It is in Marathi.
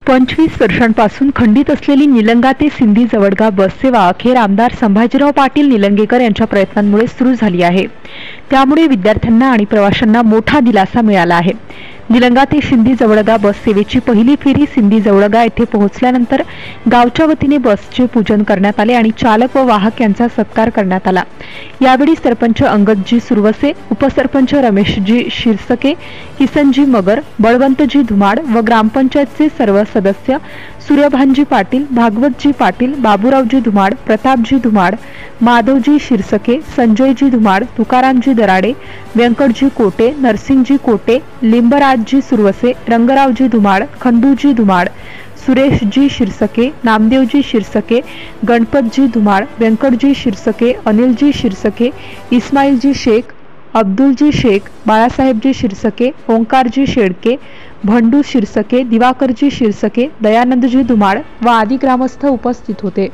25 वर्षांपासून खंडित असलेली निलंगा ते सिंधी जवळगा बस सेवा अखेर आमदार संभाजीराव पाटील निलंगेकर यांच्या प्रयत्नांमुळे सुरू झाली आहे। त्यामुळे विद्यार्थ्यांना आणि प्रवाशांना मोठा दिलासा मिळाला आहे। निलंगा ते सिंधी जवळगा बस सेवेची पहिली फेरी सिंधी जवळगा येथे पोहोचल्यानंतर गावच्या वतीने बसचे पूजन करण्यात आले आणि चालक व वाहक यांचा सत्कार करण्यात आला। यावेळी सरपंच अंगदजी सुरवसे, उपसरपंच रमेशजी शिरसके, किसनजी मगर, बळवंतजी धुमाड व ग्रामपंचायतचे सर्व सदस्य सूर्यभानजी पाटील, भागवतजी पाटील, बाबूरावजी धुमाड, प्रतापजी धुमाड, माधवजी शिरसके, संजयजी धुमाड, तुकारामजी दराडे, व्यंकटजी कोटे, नरसिंगजी कोटे, लिंबराजजी सुरवसे, रंगरावजी धुमाड, खंडूजी धुमाड, सुरेशजी शिरसके, नामदेवजी शिरसके, गणपतजी धुमाड, व्यंकटजी शिरसके, अनिलजी शिरसके, इस्माईलजी शेख, अब्दुलजी शेख, बाळासाहेबजी शिरसके, ओंकारजी शेडके, भंडू शिरसके, दिवाकरजी शिरसके, दयानंदजी धुमाड व आदी ग्रामस्थ उपस्थित होते।